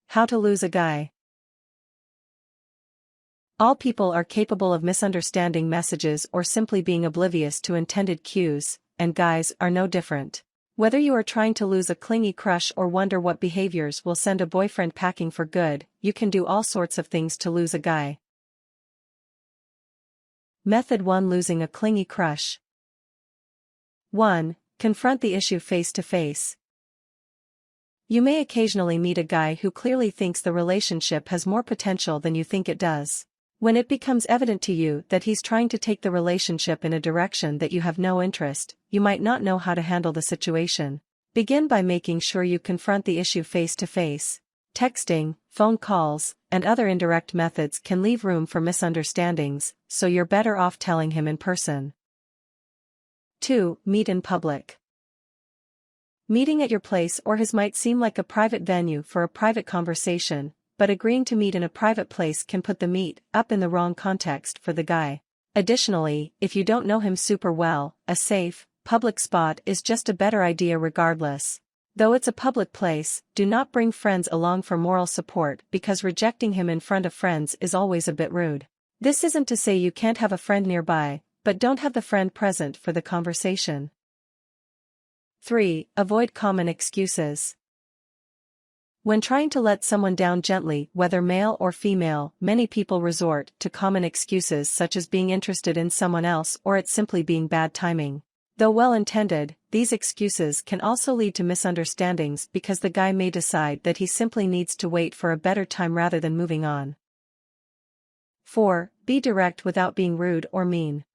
How to lose a guy. All people are capable of misunderstanding messages or simply being oblivious to intended cues, and guys are no different. Whether you are trying to lose a clingy crush or wonder what behaviors will send a boyfriend packing for good, you can do all sorts of things to lose a guy. Method 1: Losing a clingy crush. 1. Confront the issue face to face. You may occasionally meet a guy who clearly thinks the relationship has more potential than you think it does. When it becomes evident to you that he's trying to take the relationship in a direction that you have no interest, you might not know how to handle the situation. Begin by making sure you confront the issue face to face. Texting, phone calls, and other indirect methods can leave room for misunderstandings, so you're better off telling him in person. 2. Meet in public. Meeting at your place or his might seem like a private venue for a private conversation, but agreeing to meet in a private place can put the meet up in the wrong context for the guy. Additionally, if you don't know him super well, a safe, public spot is just a better idea regardless. Though it's a public place, do not bring friends along for moral support because rejecting him in front of friends is always a bit rude. This isn't to say you can't have a friend nearby, but don't have the friend present for the conversation. 3. Avoid common excuses. When trying to let someone down gently, whether male or female, many people resort to common excuses such as being interested in someone else or it simply being bad timing. Though well-intended, these excuses can also lead to misunderstandings because the guy may decide that he simply needs to wait for a better time rather than moving on. 4. Be direct without being rude or mean.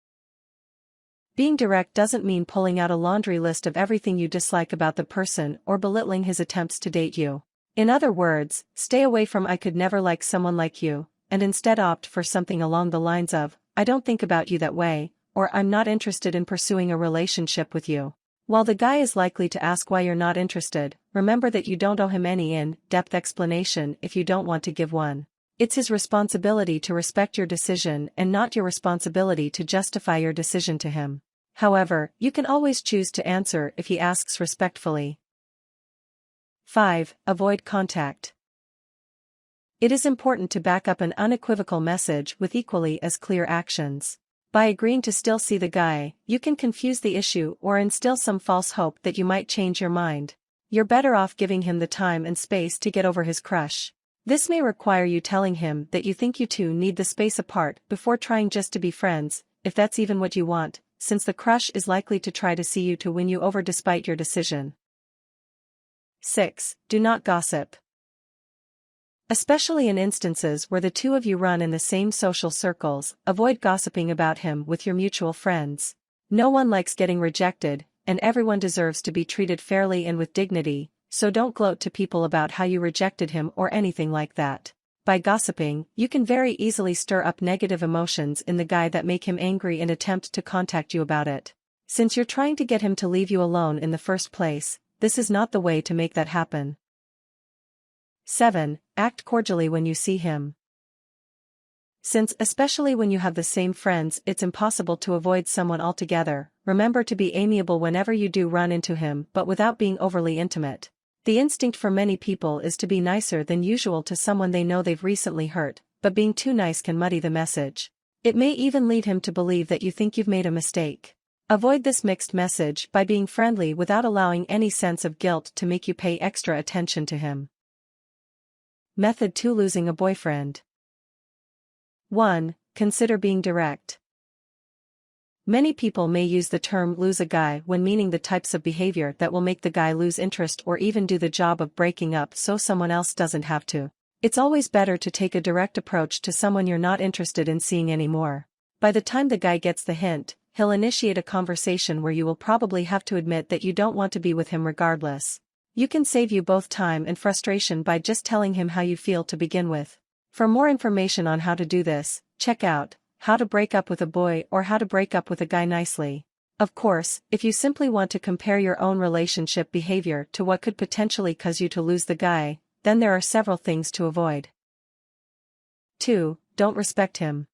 Being direct doesn't mean pulling out a laundry list of everything you dislike about the person or belittling his attempts to date you. In other words, stay away from "I could never like someone like you," and instead opt for something along the lines of, "I don't think about you that way," or "I'm not interested in pursuing a relationship with you." While the guy is likely to ask why you're not interested, remember that you don't owe him any in-depth explanation if you don't want to give one. It's his responsibility to respect your decision and not your responsibility to justify your decision to him. However, you can always choose to answer if he asks respectfully. 5. Avoid contact. It is important to back up an unequivocal message with equally as clear actions. By agreeing to still see the guy, you can confuse the issue or instill some false hope that you might change your mind. You're better off giving him the time and space to get over his crush. This may require you telling him that you think you two need the space apart before trying just to be friends, if that's even what you want, since the crush is likely to try to see you to win you over despite your decision. 6. Do not gossip. Especially in instances where the two of you run in the same social circles, avoid gossiping about him with your mutual friends. No one likes getting rejected, and everyone deserves to be treated fairly and with dignity, so don't gloat to people about how you rejected him or anything like that. By gossiping, you can very easily stir up negative emotions in the guy that make him angry and attempt to contact you about it. Since you're trying to get him to leave you alone in the first place, this is not the way to make that happen. 7. Act cordially when you see him. Since, especially when you have the same friends, it's impossible to avoid someone altogether, remember to be amiable whenever you do run into him but without being overly intimate. The instinct for many people is to be nicer than usual to someone they know they've recently hurt, but being too nice can muddy the message. It may even lead him to believe that you think you've made a mistake. Avoid this mixed message by being friendly without allowing any sense of guilt to make you pay extra attention to him. Method 2: Losing a boyfriend. 1. Consider being direct. Many people may use the term lose a guy when meaning the types of behavior that will make the guy lose interest or even do the job of breaking up so someone else doesn't have to. It's always better to take a direct approach to someone you're not interested in seeing anymore. By the time the guy gets the hint, he'll initiate a conversation where you will probably have to admit that you don't want to be with him regardless. You can save you both time and frustration by just telling him how you feel to begin with. For more information on how to do this, check out How to Break Up with a Boy or How to Break Up with a Guy Nicely. Of course, if you simply want to compare your own relationship behavior to what could potentially cause you to lose the guy, then there are several things to avoid. 2. Don't respect him.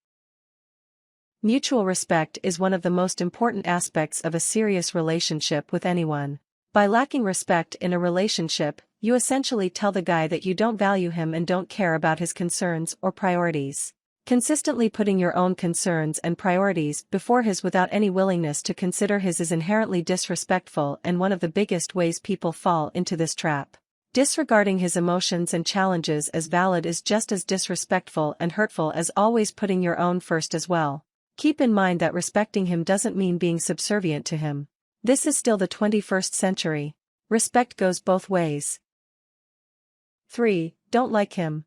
Mutual respect is one of the most important aspects of a serious relationship with anyone. By lacking respect in a relationship, you essentially tell the guy that you don't value him and don't care about his concerns or priorities. Consistently putting your own concerns and priorities before his without any willingness to consider his is inherently disrespectful and one of the biggest ways people fall into this trap. Disregarding his emotions and challenges as valid is just as disrespectful and hurtful as always putting your own first as well. Keep in mind that respecting him doesn't mean being subservient to him. This is still the 21st century. Respect goes both ways. 3. Don't like him.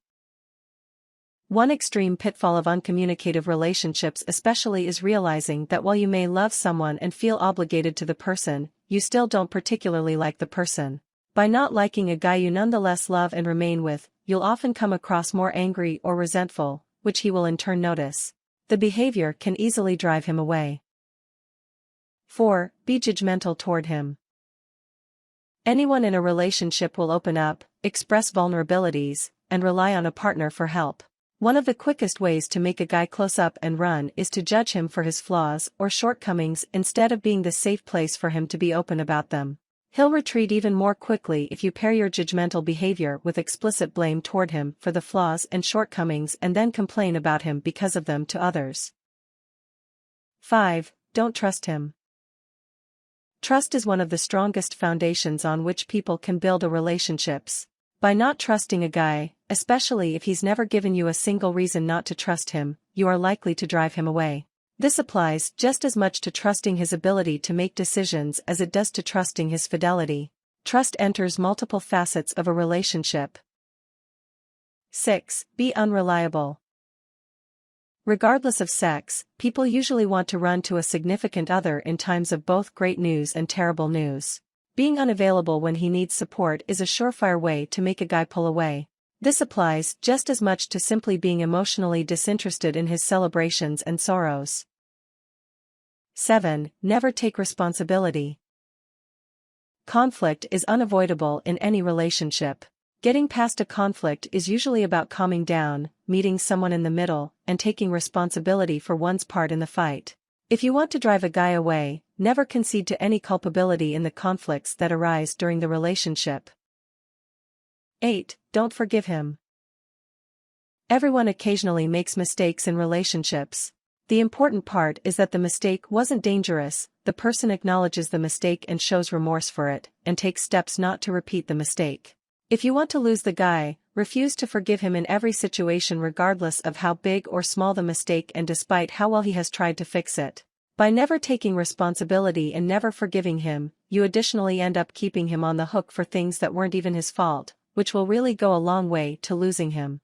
One extreme pitfall of uncommunicative relationships especially is realizing that while you may love someone and feel obligated to the person, you still don't particularly like the person. By not liking a guy you nonetheless love and remain with, you'll often come across more angry or resentful, which he will in turn notice. The behavior can easily drive him away. 4. Be judgmental toward him. Anyone in a relationship will open up, express vulnerabilities, and rely on a partner for help. One of the quickest ways to make a guy close up and run is to judge him for his flaws or shortcomings instead of being the safe place for him to be open about them. He'll retreat even more quickly if you pair your judgmental behavior with explicit blame toward him for the flaws and shortcomings and then complain about him because of them to others. 5. Don't trust him. Trust is one of the strongest foundations on which people can build relationships. By not trusting a guy, especially if he's never given you a single reason not to trust him, you are likely to drive him away. This applies just as much to trusting his ability to make decisions as it does to trusting his fidelity. Trust enters multiple facets of a relationship. 6. Be unreliable. Regardless of sex, people usually want to run to a significant other in times of both great news and terrible news. Being unavailable when he needs support is a surefire way to make a guy pull away. This applies just as much to simply being emotionally disinterested in his celebrations and sorrows. 7. Never take responsibility. Conflict is unavoidable in any relationship. Getting past a conflict is usually about calming down, meeting someone in the middle, and taking responsibility for one's part in the fight. If you want to drive a guy away, never concede to any culpability in the conflicts that arise during the relationship. 8. Don't forgive him. Everyone occasionally makes mistakes in relationships. The important part is that the mistake wasn't dangerous, the person acknowledges the mistake and shows remorse for it, and takes steps not to repeat the mistake. If you want to lose the guy, refuse to forgive him in every situation regardless of how big or small the mistake and despite how well he has tried to fix it. By never taking responsibility and never forgiving him, you additionally end up keeping him on the hook for things that weren't even his fault, which will really go a long way to losing him.